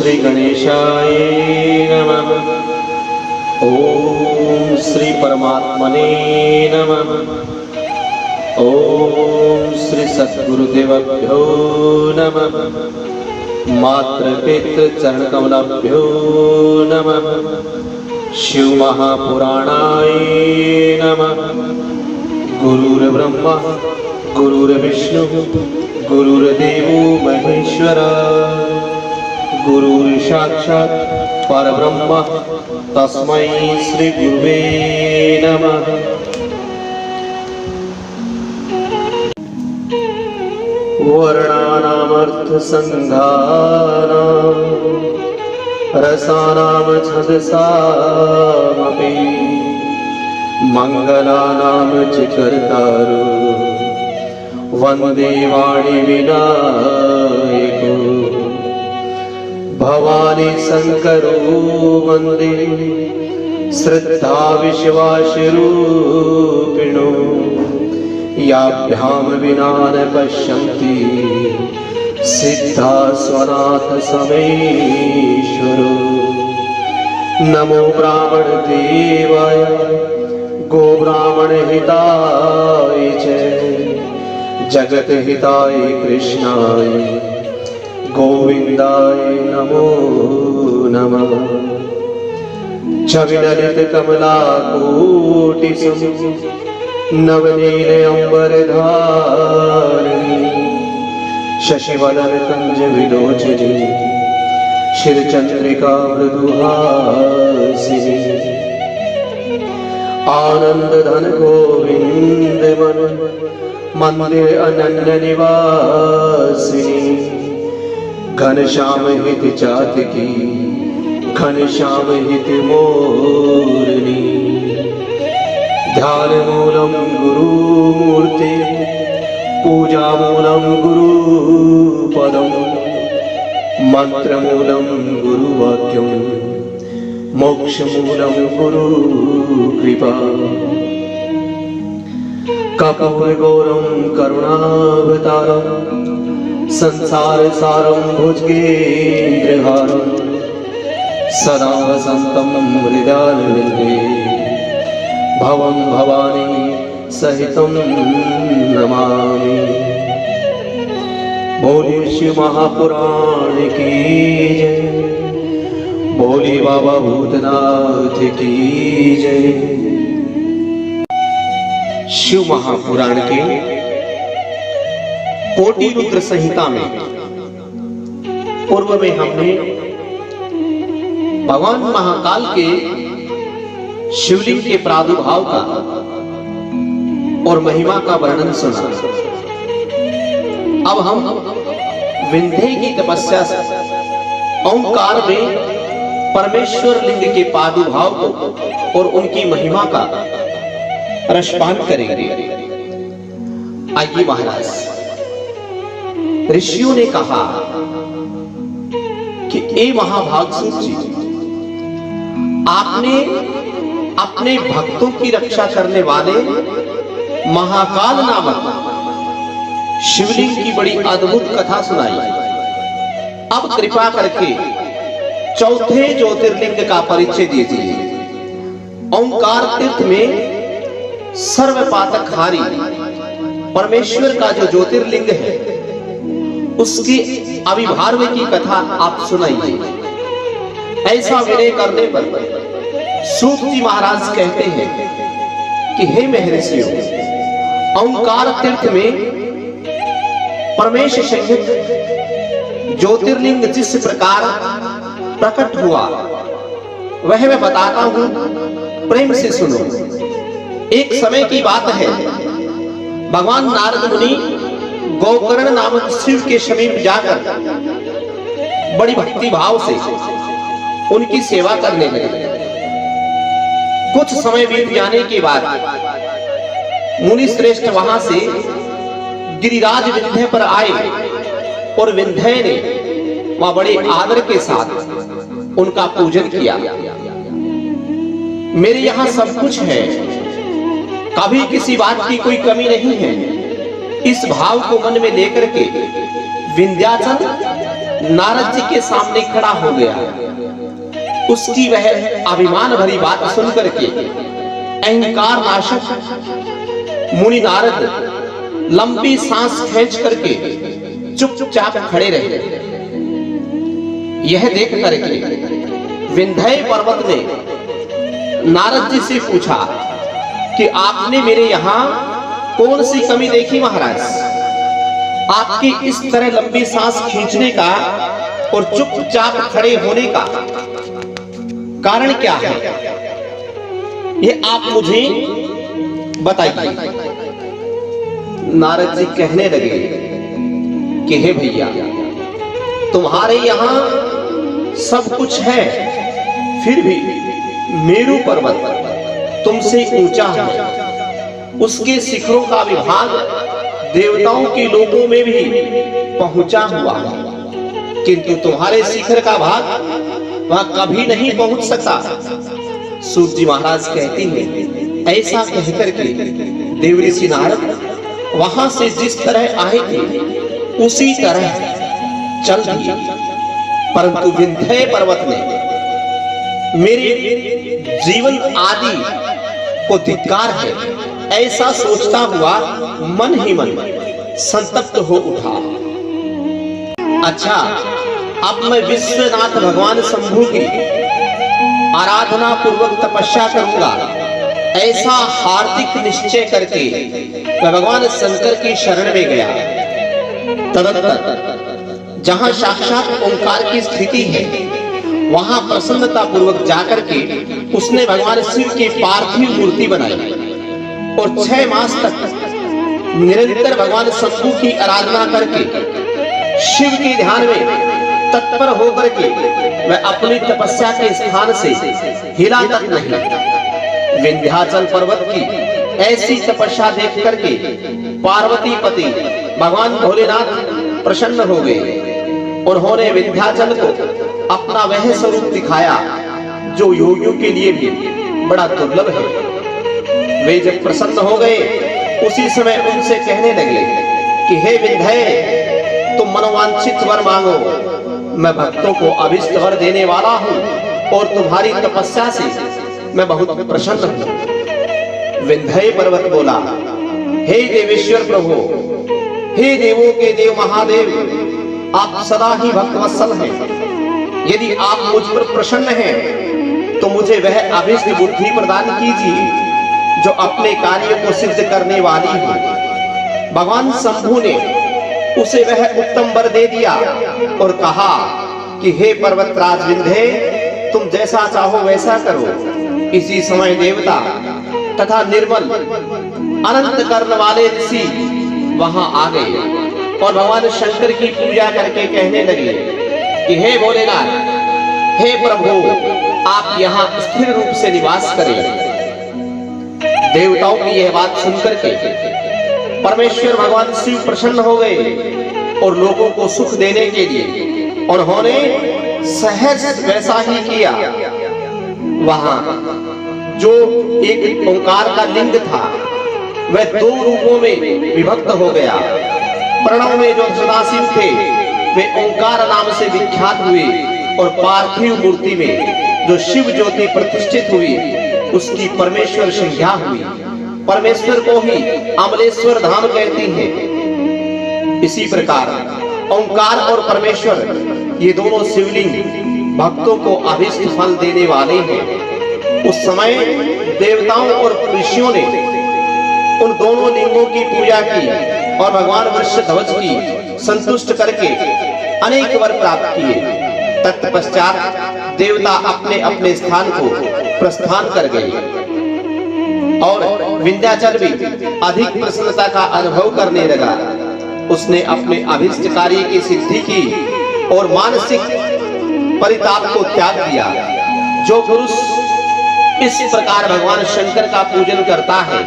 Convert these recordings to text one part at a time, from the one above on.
श्री गणेशाय नमः। ओम श्री परमात्मने नमः। ओम श्री सद्गुरुदेवभ्यो नमः। मातृपितृ चरण कमलाभ्यो नमः। शिव महापुराणाय नमः। गुरुर्ब्रह्मा गुरुर्विष्णु गुरुर्देवो महेश्वरा गुरुर्साक्षात् परब्रह्म तस्मै श्री गुरुवे नमः। वर्णानामर्थ संघानां रसानां छंदसामपि मंगलानां च कर्तारो वंदे वाणी विनायको भवानी शंकरो वंदे श्रद्धा विश्वासरूपिणो याभ्याम विना न पश्यन्ति सिद्धा स्वनाथ समेश्वरो। नमो ब्राह्मण देवाय गो ब्राह्मण हिताय च जगत हिताय कृष्णाय गोविंदाय नमो नमः। छविललित कमला कोटि नवनील अंबरधारिणी शशिवदन कंज विलोचनी शिरचंद्रिका मृदुहासिनी आनंद धन गोविंद मन मंदिर अनन्य निवासिनी घनश्याम हित चातकी घनश्याम हित मोरनी ध्यान मूलम गुरु मूर्ति पूजा मूलम गुरु पदम मंत्र मूलम गुरु वाक्यम मोक्ष मूलम गुरु कृपा। कपूर गौरम करुणावतारम संसार सारम भुजगेन्द्रहारम सदा वसंतम हृदयारविंदे भवं भवानी सहितं नमामि। बोलिए शिव महापुराण की जय, बोलिए बाबा भूतनाथ की जय। शिव महापुराण के कोटि रुद्र संहिता में पूर्व में हमने भगवान महाकाल के शिवलिंग के प्रादुर्भाव का और महिमा का वर्णन सुना। अब हम विंध्य की तपस्या से ओंकार में परमेश्वर लिंग के प्रादुर्भाव को और उनकी महिमा का रसपान करेंगे। आइए महाराज, ऋषियों ने कहा कि ए महाभागसुत जी, आपने अपने भक्तों की रक्षा करने वाले महाकाल नामक शिवलिंग की बड़ी अद्भुत कथा सुनाई। अब कृपा करके चौथे ज्योतिर्लिंग का परिचय दीजिए। ओंकार तीर्थ में सर्वपातकहारी परमेश्वर का जो ज्योतिर्लिंग है उसकी आविर्भाव की कथा आप सुनाइए। ऐसा विनय करने पर सूत जी महाराज कहते हैं कि हे महर्षियों, ओंकार तीर्थ में परमेश संहित ज्योतिर्लिंग जिस प्रकार प्रकट हुआ वह मैं बताता हूं, प्रेम से सुनो। एक समय की बात है, भगवान नारद मुनि गोकर्ण नामक शिव के समीप जाकर बड़ी भक्ति भाव से उनकी सेवा करने लगे। कुछ समय बीत जाने के बाद मुनि श्रेष्ठ वहां से गिरिराज विंध्य पर आए और विंध्य ने वहां बड़े आदर के साथ उनका पूजन किया। मेरे यहाँ सब कुछ है, कभी किसी बात की कोई कमी नहीं है। इस भाव को मन में लेकर के विंध्याचल नारद जी के सामने खड़ा हो गया। उसकी वह अभिमान भरी बात सुनकर के अहंकार नाशक मुनि नारद लंबी सांस खींच करके चुपचाप खड़े रहे। यह देख करके विंध्य पर्वत ने नारद जी से पूछा कि आपने मेरे यहां कौन सी कमी देखी महाराज? आपकी इस तरह लंबी सांस खींचने का और चुपचाप खड़े होने का कारण क्या है? ये आप मुझे बताइए। नारद जी कहने लगे कि हे भैया, तुम्हारे यहां सब कुछ है, फिर भी मेरू पर्वत तुमसे ऊंचा है। उसके शिखरों का विभाग देवताओं के लोकों में भी पहुंचा हुआ है, किंतु तुम्हारे शिखर का भाग वहां कभी नहीं पहुंच सकता। सूत जी महाराज कहती हैं, ऐसा कहकर के देव ऋषि नारद वहां से जिस तरह आए थे उसी तरह चल दिए, परंतु विंध्य पर्वत ने मेरे जीवन आदि को धिक्कार है ऐसा सोचता हुआ मन ही मन संतप्त हो उठा। अच्छा, अब मैं विश्वनाथ भगवान शंभु की आराधना पूर्वक तपस्या करूंगा, ऐसा हार्दिक निश्चय करके मैं भगवान शंकर की शरण में गया। तदनंतर जहां साक्षात ओंकार की स्थिति है वहां प्रसन्नता पूर्वक जाकर के उसने भगवान शिव की पार्थिव मूर्ति बनाई और 6 मास तक निरंतर भगवान शंभु की आराधना करके शिव के ध्यान में तत्पर होकर के मैं अपनी तपस्या के स्थान से हिला तक नहीं। विंध्याचल पर्वत की ऐसी तपस्या देख करके पार्वती पति भगवान भोलेनाथ प्रसन्न हो गए। उन्होंने विंध्याचल को अपना वह स्वरूप दिखाया जो योगियों के लिए भी बड़ा दुर्लभ है। वे जब प्रसन्न हो गए उसी समय उनसे कहने लगे कि हे विंध्य, तुम मनोवांछित वर मांगो, मैं भक्तों को अभिष्ट वर देने वाला हूं और तुम्हारी तपस्या से मैं बहुत प्रसन्न हूं। विंध्य पर्वत बोला, हे देवेश्वर प्रभु, हे देवों के देव महादेव, आप सदा ही भक्तवत्सल हैं। यदि आप मुझ पर प्रसन्न हैं तो मुझे वह अभिष्ट बुद्धि प्रदान कीजिए जो अपने कार्य को सिद्ध करने वाली हो। भगवान शंभु ने उसे वह उत्तम वर दे दिया और कहा कि हे पर्वतराज विंध्य, तुम जैसा चाहो वैसा करो। इसी समय देवता तथा निर्मल अनंत कर्ण वाले ऋषि वहां आ गए और भगवान शंकर की पूजा करके कहने लगे कि हे भोलेनाथ, हे प्रभु, आप यहाँ स्थिर रूप से निवास करें। देवताओं की यह बात सुनकर के परमेश्वर भगवान शिव प्रसन्न हो गए और लोगों को सुख देने के लिए उन्होंने सहज वैसा ही किया। वहां जो एक ओंकार का लिंग था वह 2 रूपों में विभक्त हो गया। प्रणव में जो सदाशिव थे वे ओंकार नाम से विख्यात हुए और पार्थिव मूर्ति में जो शिव ज्योति प्रतिष्ठित हुई उसकी परमेश्वर संज्ञा हुई। परमेश्वर को ही अमलेश्वर धाम कहती है। इसी प्रकार ओंकार और परमेश्वर ये दोनों शिवलिंग भक्तों को अभिष्ट फल देने वाले हैं। उस समय देवताओं और ऋषियों ने उन दोनों लिंगों की पूजा की और भगवान वृषध्वज की संतुष्ट करके अनेक वर प्राप्त किए। तत्पश्चात देवता अपने अपने स्थान को प्रस्थान कर गए और विंध्याचल भी अधिक प्रसन्नता का अनुभव करने लगा। उसने अपने अभिष्ट कार्य की सिद्धि की और मानसिक परिताप को त्याग दिया। जो पुरुष इस प्रकार भगवान शंकर का पूजन करता है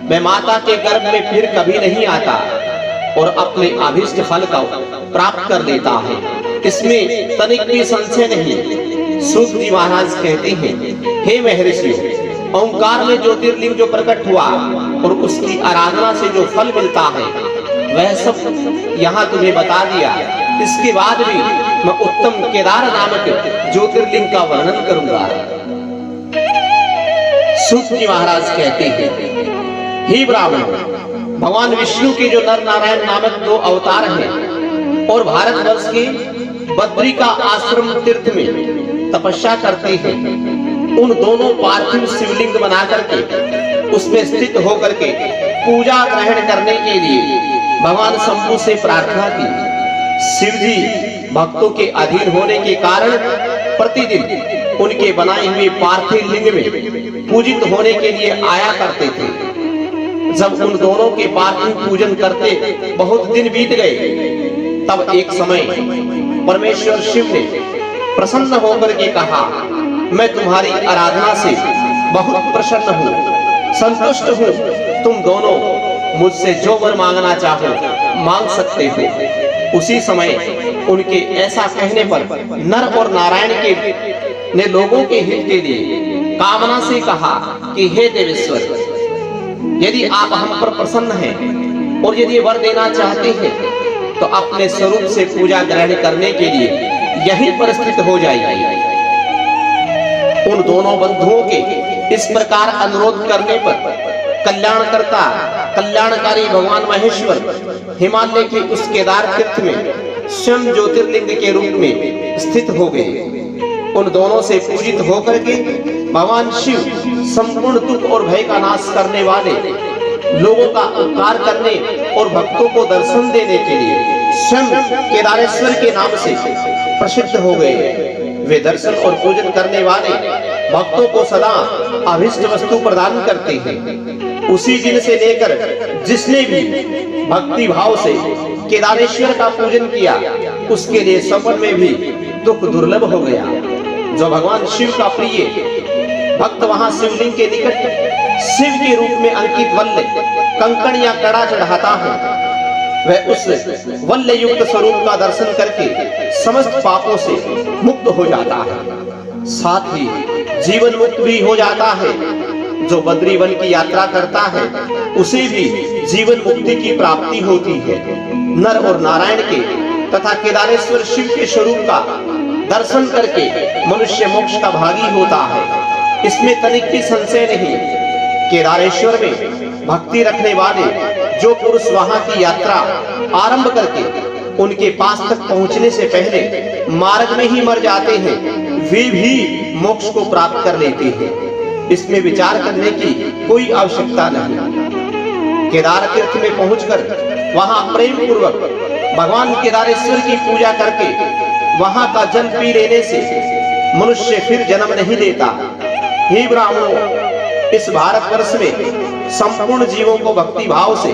वह माता के गर्भ में फिर कभी नहीं आता और अपने अभिष्ट फल का प्राप्त कर लेता है। इसमें तनिक भी संशय नहीं। सूत जी महाराज कहते हैं, हे महर्षि, ओंकार में ज्योतिर्लिंग जो प्रकट हुआ और उसकी आराधना से जो फल मिलता है वह सब यहाँ तुम्हें बता दिया। इसके बाद भी मैं उत्तम केदार नामक ज्योतिर्लिंग का वर्णन करूंगा। सूत जी महाराज कहते हैं, हे ब्राह्मण, भगवान विष्णु के जो नर नारायण नामक 2 अवतार हैं और भारतवर्ष के बद्री का आश्रम तीर्थ में तपस्या करते हैं, उन दोनों पार्थिव शिवलिंग बना करके उसमें स्थित होकर के पूजा ग्रहण करने के लिए भगवान शंभु से प्रार्थना की। शिव जी भक्तों के अधीन होने के कारण प्रतिदिन उनके बनाए हुए पार्थिव लिंग में पूजित होने के लिए आया करते थे। जब उन दोनों के पार्थिव पूजन करते बहुत दिन बीत गए, तब एक समय परमेश्वर शिव ने प्रसन्न होकर के कहा, मैं तुम्हारी आराधना से बहुत प्रसन्न हूँ, संतुष्ट हूँ। तुम दोनों मुझसे जो वर मांगना चाहो मांग सकते हो। उसी समय उनके ऐसा कहने पर नर और नारायण के ने लोगों के हित के लिए कामना से कहा कि हे देवेश्वर, यदि आप हम पर प्रसन्न हैं और यदि वर देना चाहते हैं तो अपने स्वरूप से पूजा ग्रहण करने के लिए यहीं पर स्थित हो जाइए। उन दोनों बंधुओं के इस प्रकार अनुरोध करने पर कल्याणकर्ता कल्याणकारी भगवान महेश्वर हिमालय के उस केदार तीर्थ में स्वयं ज्योतिर्लिंग के रूप में स्थित हो गए। उन दोनों से पूजित होकर के भगवान शिव संपूर्ण दुख और भय का नाश करने वाले, लोगों का उपकार करने और भक्तों को दर्शन देने के लिए स्वयं केदारेश्वर के नाम से प्रसिद्ध हो गए। वे दर्शन और पूजन करने वाले भक्तों को सदा अभिष्ट वस्तु प्रदान करते हैं। उसी दिन से लेकर जिसने भी भक्ति भाव से केदारेश्वर का पूजन किया, उसके लिए सपन में भी दुख दुर्लभ हो गया। जो भगवान शिव का प्रिय भक्त वहां शिवलिंग के निकट शिव के रूप में अंकित वल्ल कंकण या कड़ा चढ़ाता है, वह उस वल्ल युक्त स्वरूप का दर्शन करके समस्त पापों से मुक्त हो जाता है, साथ ही जीवन मुक्त भी हो जाता है। जो बद्री वन की यात्रा करता है उसे भी जीवन मुक्ति की प्राप्ति होती है। नर और नारायण के तथा केदारेश्वर शिव के स्वरूप का दर्शन करके मनुष्य मोक्ष का भागी होता है, इसमें तनिक भी संशय नहीं। केदारेश्वर में भक्ति रखने वाले जो पुरुष वहां की यात्रा आरंभ करके उनके पास तक पहुंचने से पहले मार्ग में ही मर जाते हैं, वे भी मोक्ष को प्राप्त कर लेते हैं। इसमें विचार करने की कोई आवश्यकता नहीं। केदार तीर्थ में पहुंचकर वहां प्रेम पूर्वक भगवान केदारेश्वर की पूजा करके वहां का जल पी लेने से मनुष्य फिर जन्म नहीं लेता। हे ब्राह्मणों, इस भारतवर्ष में संपूर्ण जीवों को भक्ति भाव से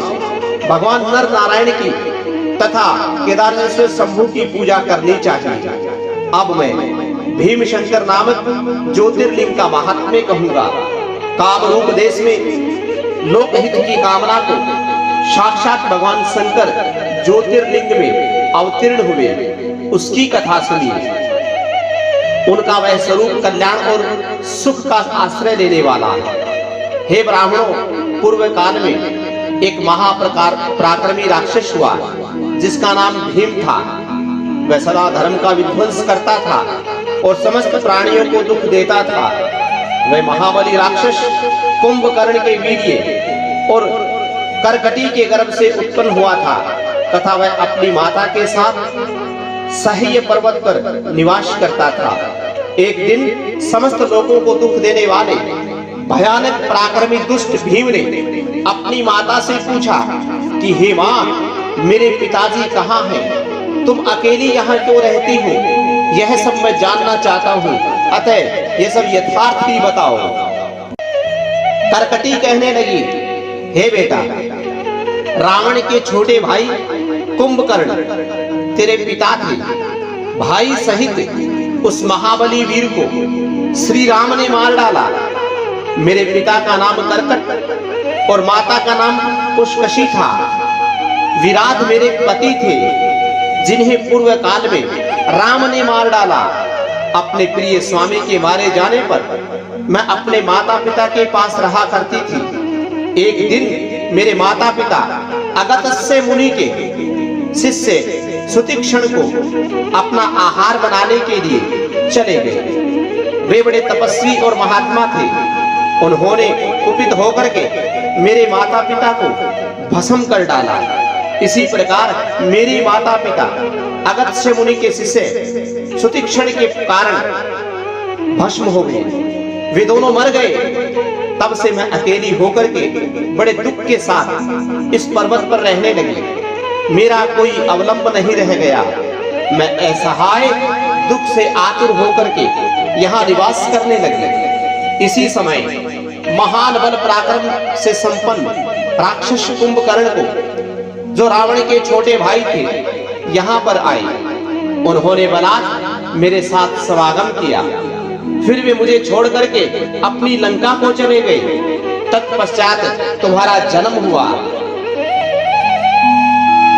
भगवान नर नारायण की तथा केदारेश्वर शंभु की पूजा करनी चाहिए। अब मैं भीम शंकर नामक ज्योतिर्लिंग का महात्म्य कहूंगा। कामरूप देश में लोकहित की कामना को साक्षात भगवान शंकर ज्योतिर्लिंग में अवतीर्ण हुए, उसकी कथा सुनिए। उनका वह स्वरूप कल्याण और सुख का आश्रय देने वाला है। हे ब्राह्मणों, पूर्व काल में एक महाप्रकार पराक्रमी राक्षस हुआ जिसका नाम भीम था। वह सदा धर्म का विध्वंस करता था और समस्त प्राणियों को दुख देता था। वह महाबली राक्षस कुंभकर्ण के वीर्य और करकटी के गर्भ से उत्पन्न हुआ था तथा वह अपनी माता के साथ सह्य पर्वत पर निवास करता था। एक दिन समस्त लोगों को दुख देने वाले भयानक पराक्रमी दुष्ट भीम ने अपनी माता से पूछा कि हे माँ, मेरे पिताजी कहाँ हैं? तुम अकेली यहाँ क्यों रहती हो? यह सब मैं जानना चाहता हूँ, अतः ये सब यथार्थ ही बताओ। करकटी कहने लगी, हे बेटा, रावण के छोटे भाई कुंभकर्ण तेरे पिता थे। भाई सहित उस महाबली वीर को श्री राम ने मार डाला। मेरे पिता का नाम करकट और माता का नाम पुष्कशी था। विराट मेरे पति थे जिन्हें पूर्व काल में राम ने मार डाला। अपने प्रिय स्वामी के मारे जाने पर मैं अपने माता पिता के पास रहा करती थी। एक दिन मेरे माता पिता अगस्त्य मुनि के शिष्य सुतीक्षण को अपना आहार बनाने के लिए चले गए। वे बड़े तपस्वी और महात्मा थे। उन्होंने कुपित होकर के मेरे माता पिता को भस्म कर डाला। इसी प्रकार मेरे माता पिता अगस्त्य मुनि के शिष्य सुतीक्षण के कारण भस्म हो गए। वे दोनों मर गए। तब से मैं अकेली होकर के बड़े दुख के साथ इस पर्वत पर रहने लगी। मेरा कोई अवलंब नहीं रह गया। मैं असहाय दुख से आतुर होकर के यहाँ निवास करने लगी। इसी समय महान बल पराक्रम से संपन्न राक्षस कुंभकर्ण को, जो रावण के छोटे भाई थे, यहाँ पर आए। उन्होंने बलात् मेरे साथ समागम किया। फिर वे मुझे छोड़ करके अपनी लंका को चले गए। तत्पश्चात तुम्हारा जन्म हुआ।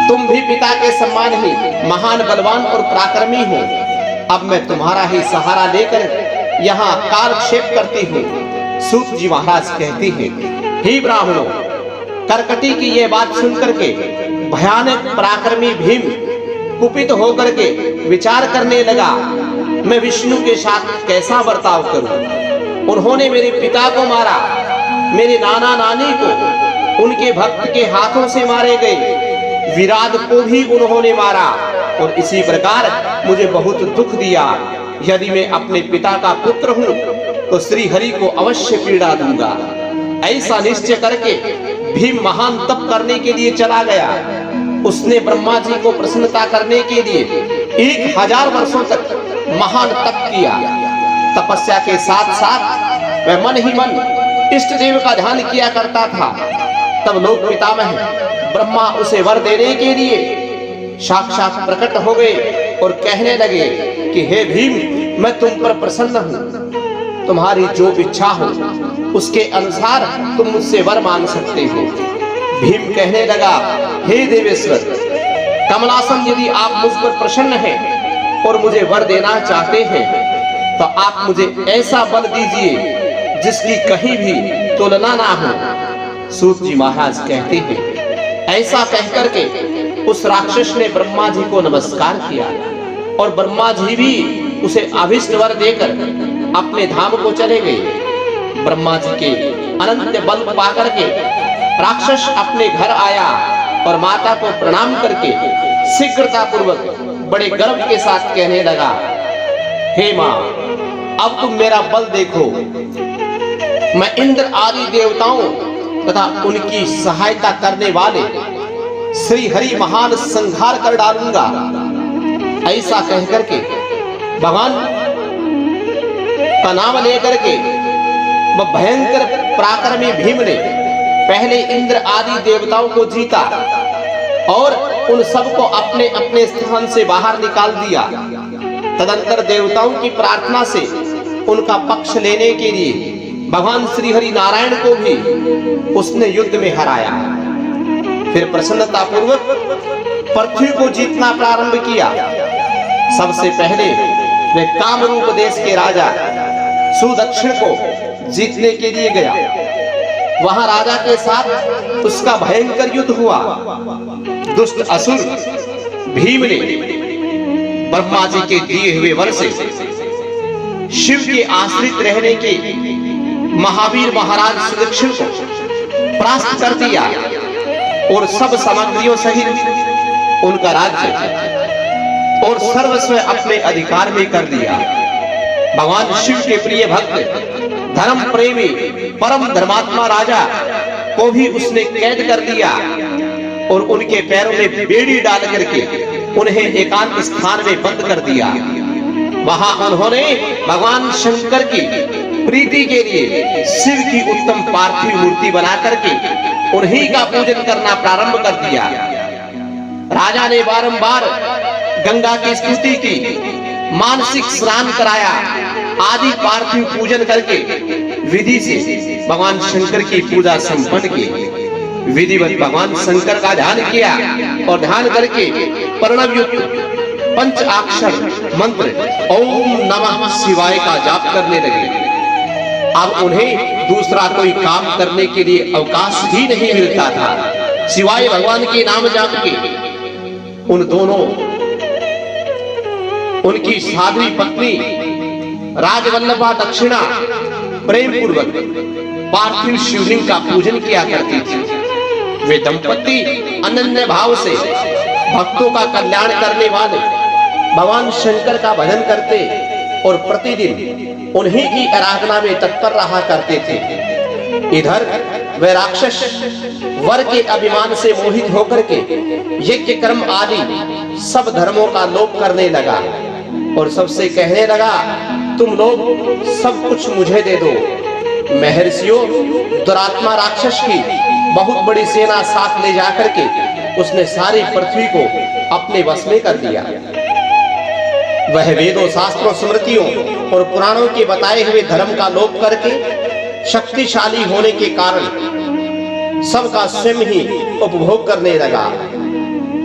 तुम भी पिता के समान ही महान बलवान और पराक्रमी हो। अब मैं तुम्हारा ही सहारा लेकर यहाँ कालक्षेप करती हूँ। सूत जी महाराज कहती हैं, हे ब्राह्मणों, कर्कटी की यह बात सुनकर के भयानक पराक्रमी भीम कुपित होकर के विचार करने लगा, मैं विष्णु के साथ कैसा बर्ताव करूं। उन्होंने मेरे पिता को मारा, मेरे नाना नानी को उनके भक्त के हाथों से मारे गए, विराट को भी उन्होंने मारा और इसी प्रकार मुझे बहुत दुख दिया। यदि मैं अपने पिता का पुत्र हूं तो श्री हरि को अवश्य पीड़ा दूंगा। ऐसा निश्चय करके भीम महान तप करने के लिए चला गया। उसने ब्रह्मा जी को प्रसन्नता करने के लिए 1000 वर्षों तक महान तप किया। तपस्या के साथ साथ वह मन ही मन इष्ट देव का ध्यान किया करता था। तब लोक पितामह ब्रह्मा उसे वर देने के लिए साक्षात प्रकट हो गए और कहने लगे कि हे भीम, मैं तुम पर प्रसन्न हूँ। तुम्हारी जो इच्छा हो उसके अनुसार तुम मुझसे वर मांग सकते हो। भीम कहने लगा, हे देवेश्वर, कमलासन, यदि आप मुझ पर प्रसन्न हैं और मुझे वर देना चाहते हैं तो आप मुझे ऐसा बल दीजिए जिसकी कहीं भी तुलना ना हो। सूत जी महाराज कहते हैं, ऐसा कहकर के उस राक्षस ने ब्रह्मा जी को नमस्कार किया और ब्रह्मा जी भी उसे अभिष्ट वर देकर अपने धाम को चले गए। ब्रह्मा जी के अनंत बल पाकर के राक्षस अपने घर आया और माता को प्रणाम करके शीघ्रता पूर्वक बड़े गर्व के साथ कहने लगा, हे माँ, अब तुम मेरा बल देखो। मैं इंद्र आदि देवताओं तथा उनकी सहायता करने वाले श्री हरि महान संहार कर डालूंगा। ऐसा कहकर के भगवान का नाम लेकर के वह भयंकर पराक्रमी भीम ने पहले इंद्र आदि देवताओं को जीता और उन सबको अपने अपने स्थान से बाहर निकाल दिया। तदंतर देवताओं की प्रार्थना से उनका पक्ष लेने के लिए भगवान श्री हरि नारायण को भी उसने युद्ध में हराया। फिर प्रसन्नता पूर्वक पृथ्वी को जीतना प्रारंभ किया। सबसे पहले वे कामरूप देश के राजा सुदक्षिण को जीतने के लिए गया। वहां राजा के साथ उसका भयंकर युद्ध हुआ। दुष्ट असुर भीम ने ब्रह्मा जी के दिए हुए वर से शिव के आश्रित रहने के महावीर महाराज सुदक्षिण को परास्त कर दिया और सब सामग्रियों सहित उनका राज्य और सर्वस्व अपने अधिकार में कर दिया। भगवान शिव के प्रिय भक्त धर्म प्रेमी परम धर्मात्मा राजा को भी उसने कैद कर दिया और उनके पैरों में बेड़ी डाल करके उन्हें एकांत स्थान में बंद कर दिया। वहां उन्होंने भगवान शंकर की प्रीति के लिए शिव की उत्तम पार्थिव मूर्ति बना करके उन्हीं का पूजन करना प्रारंभ कर दिया। राजा ने बारंबार गंगा की स्तुति की, मानसिक स्नान कराया, आदि पार्थिव पूजन करके विधि से भगवान शंकर की पूजा संपन्न की। विधिवत भगवान शंकर का ध्यान किया और ध्यान करके प्रणवयुक्त पंचाक्षर मंत्र ओम नमः शिवाय का जाप करने लगे। अब उन्हें दूसरा कोई काम करने के लिए अवकाश ही नहीं मिलता था। सिवाय भगवान के नाम जाप के उन दोनों उनकी साध्वी पत्नी राजवल्लभा दक्षिणा प्रेम पूर्वक पार्थिव शिवलिंग का पूजन किया करती थी। वे दंपति अनन्य भाव से भक्तों का कल्याण करने वाले भगवान शंकर का भजन करते और प्रतिदिन उन्हीं की आराधना में तत्पर रहा करते थे। इधर वे राक्षस वर के अभिमान से मोहित होकर के यज्ञ कर्म आदि सब धर्मों का लोप करने लगा और सबसे कहने लगा, तुम लोग सब कुछ मुझे दे दो। महर्षियों, दुरात्मा राक्षस की बहुत बड़ी सेना साथ ले जाकर के उसने सारी पृथ्वी को अपने वश में कर दिया। वह वेदों, शास्त्रों, स्मृतियों और पुराणों के बताए हुए धर्म का लोप करके शक्तिशाली होने के कारण सबका स्वयं ही उपभोग करने लगा।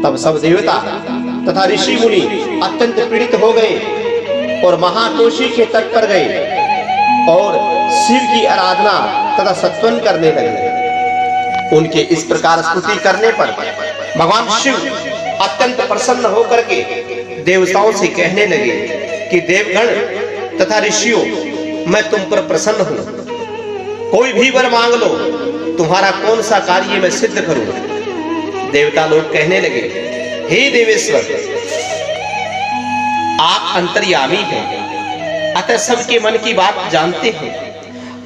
तब सब देवता तथा ऋषि मुनि अत्यंत पीड़ित हो गए और महाकोशी के तट पर गए और शिव की आराधना तथा सत्वन करने लगे। उनके इस प्रकार स्तुति करने पर भगवान शिव अत्यंत प्रसन्न होकर के देवताओं से कहने लगे कि देवगण तथा ऋषियों, मैं तुम पर प्रसन्न हूं। कोई भी वर मांग लो, तुम्हारा कौन सा कार्य मैं सिद्ध करूं। देवता लोग कहने लगे, हे देवेश्वर, आप अंतर्यामी हैं, अतः सबके मन की बात जानते हैं।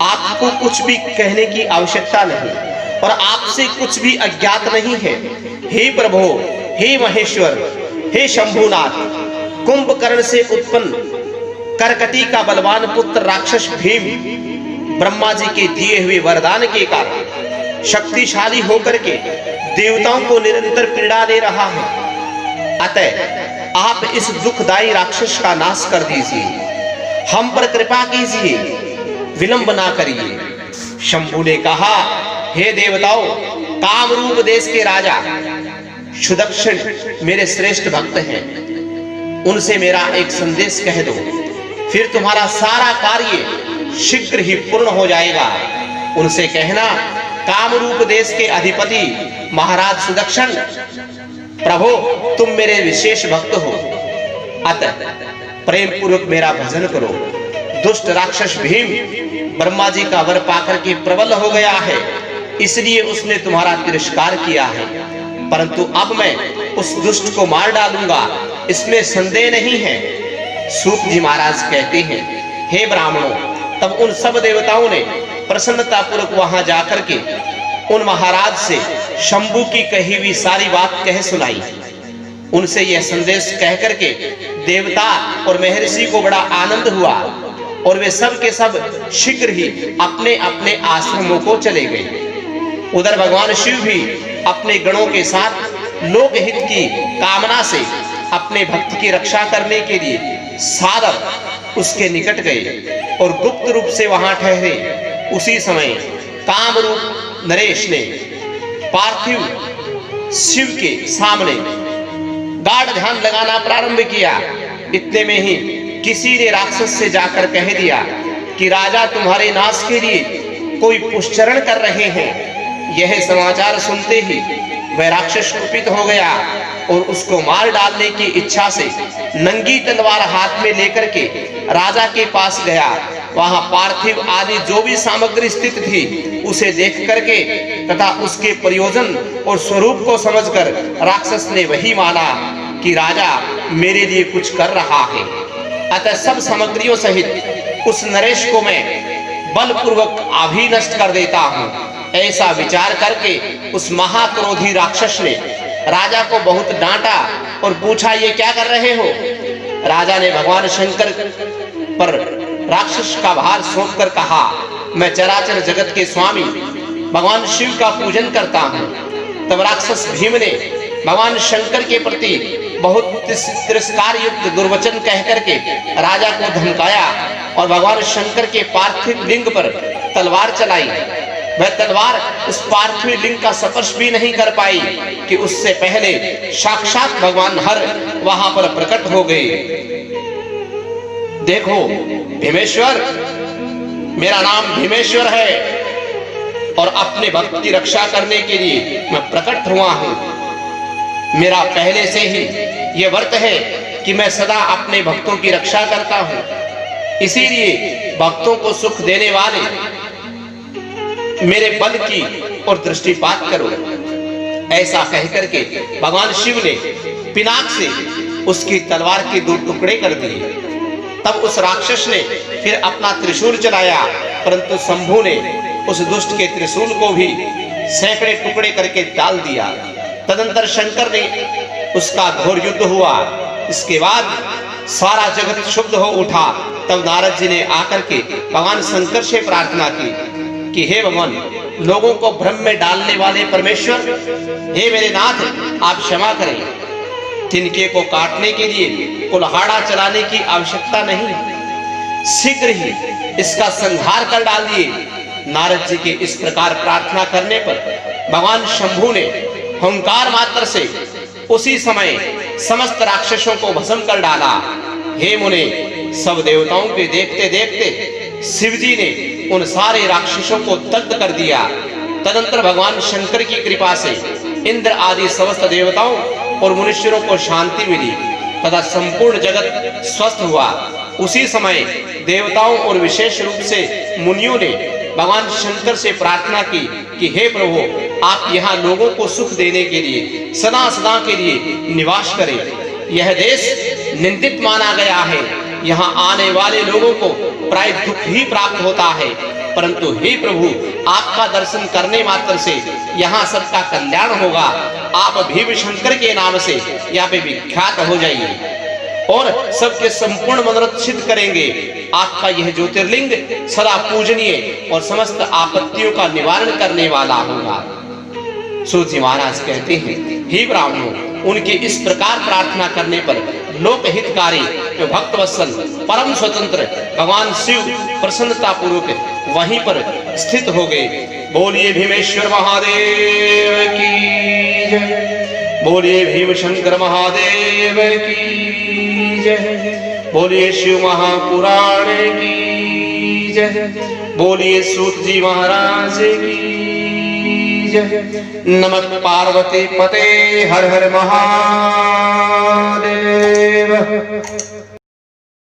आपको कुछ भी कहने की आवश्यकता नहीं और आपसे कुछ भी अज्ञात नहीं है। हे प्रभु, हे महेश्वर, हे शंभुनाथ, कुंभकर्ण से उत्पन्न करकटी का बलवान पुत्र राक्षस भीम ब्रह्मा जी के दिए हुए वरदान के कारण शक्तिशाली होकर के देवताओं को निरंतर पीड़ा दे रहा है। अतः आप इस दुखदायी राक्षस का नाश कर दीजिए, हम पर कृपा कीजिए, विलंब ना करिए। शंभु ने कहा, हे देवताओं, कामरूप देश के राजा सुदक्षिण मेरे श्रेष्ठ भक्त हैं, उनसे मेरा एक संदेश कह दो, फिर तुम्हारा सारा कार्य शीघ्र ही पूर्ण हो जाएगा। उनसे कहना, कामरूप देश के अधिपति महाराज सुदक्षिण, प्रभु तुम मेरे विशेष भक्त हो, अतः प्रेम पूर्वक मेरा भजन करो। दुष्ट राक्षस भीम ब्रह्मा जी का वर पाकर के प्रबल हो गया है, इसलिए उसने तुम्हारा तिरस्कार किया है, परंतु अब मैं उस दुष्ट को मार डालूंगा, इसमें संदेह नहीं है। सूत जी महाराज कहते हैं, हे ब्राह्मणों, तब उन सब देवताओं ने प्रसन्नता पूर्वक वहां जाकर के उन महाराज से शंभु की कही हुई सारी बात कह सुनाई। उनसे यह संदेश कह करके देवता और महर्षि को बड़ा आनंद हुआ और वे सब के सब शीघ्र ही अपने अपने आश्रमों को चले गए। उधर भगवान शिव भी अपने गणों के साथ लोकहित की कामना से अपने भक्त की रक्षा करने के लिए सादर उसके निकट गए और गुप्त रूप से वहां ठहरे। उसी समय कामरूप नरेश ने पार्थिव शिव के सामने गाढ़ ध्यान लगाना प्रारंभ किया। इतने में ही किसी ने राक्षस से जाकर कह दिया कि राजा तुम्हारे नाश के लिए कोई पुष्चरण कर रहे हैं। यह समाचार सुनते ही वह राक्षस कुपित हो गया और उसको मार डालने की इच्छा से नंगी तलवार हाथ में लेकर के राजा के पास गया। वहां पार्थिव आदि जो भी सामग्री स्थित थी उसे देख करके तथा उसके प्रयोजन और स्वरूप को समझकर राक्षस ने वही माना कि राजा मेरे लिए कुछ कर रहा है, अतः सब सामग्रियों सहित उस नरेश को मैं बलपूर्वक अभी नष्ट कर देता हूँ। ऐसा विचार करके उस महाक्रोधी राक्षस ने राजा को बहुत डांटा और पूछा, ये क्या कर रहे हो? राजा ने भगवान शंकर पर राक्षस का भार सौंपकर कहा, मैं चराचर जगत के स्वामी भगवान शिव का पूजन करता हूँ। तब राक्षस भीम ने भगवान शंकर के प्रति बहुत तिरस्कार युक्त दुर्वचन कह करके राजा को धमकाया और भगवान शंकर के पार्थिव लिंग पर तलवार चलाई। वह तलवार उस पार्थिव लिंग का स्पर्श भी नहीं कर पाई कि उससे पहले साक्षात भगवान हर वहां पर प्रकट हो गए। देखो भीमेश्वर, मेरा नाम भीमेश्वर है और अपने भक्त की रक्षा करने के लिए मैं प्रकट हुआ हूं। मेरा पहले से ही यह व्रत है कि मैं सदा अपने भक्तों की रक्षा करता हूं, इसीलिए भक्तों को सुख देने वाले मेरे बल की और दृष्टिपात करो। ऐसा कहकर के भगवान शिव ने पिनाक से उसकी तलवार के 2 टुकड़े कर दिए। तब उस राक्षस ने फिर अपना त्रिशूल चलाया, परंतु शंभु ने उस दुष्ट के त्रिशूल को भी सैकड़े टुकड़े करके डाल दिया। तदंतर शंकर ने उसका घोर युद्ध हुआ। इसके बाद सारा जगत शुद्ध हो उठा। तब नारद जी ने आकर के भगवान शंकर से प्रार्थना की कि हे भगवान, लोगों को भ्रम में डालने वाले परमेश्वर, हे मेरे नाथ, आप क्षमा करें। तिनके को काटने के लिए कुल्हाड़ा चलाने की आवश्यकता नहीं, शीघ्र ही इसका संहार कर डालिए। नारद जी के इस प्रकार प्रार्थना करने पर भगवान शंभु ने हुंकार मात्र से उसी समय समस्त राक्षसों को भस्म कर डाला। हे मुने, सब देवताओं के देखते देखते शिव जी ने उन सारे राक्षसों को दग्ध कर दिया। तदंतर भगवान शंकर की कृपा से इंद्र आदि समस्त देवताओं और मनुष्यों को शांति मिली तथा संपूर्ण जगत स्वस्थ हुआ। उसी समय देवताओं और विशेष रूप से मुनियों ने भगवान शंकर से प्रार्थना की कि हे प्रभु, आप यहाँ लोगों को सुख देने के लिए सदा सदा के लिए निवास करें। यह देश निंदित माना गया है, यहाँ आने वाले लोगों को प्राय दुख ही प्राप्त होता है, परंतु हे प्रभु, आपका दर्शन करने मात्र से यहाँ सबका कल्याण होगा। आप भीम शंकर के नाम से यहाँ पे विख्यात हो जाइए और सबके संपूर्ण मनोरथ सिद्ध करेंगे। आपका यह ज्योतिर्लिंग सदा पूजनीय और समस्त आपत्तियों का निवारण करने वाला होगा। सूत जी महाराज कहते हैं, हे ब्राह्मणों, उनके इस प्रकार प्रार्थना करने पर लोक हितकारी भक्तवत्सल परम स्वतंत्र भगवान शिव प्रसन्नता पूर्वक वहीं पर स्थित हो गए। बोलिए भीमेश्वर महादेव की जय, बोलिए भीम शंकर महादेव की जय, बोलिए शिव महापुराण की जय, बोलिए सूत जी महाराज की जय। नमः पार्वती पते हर हर महादेव।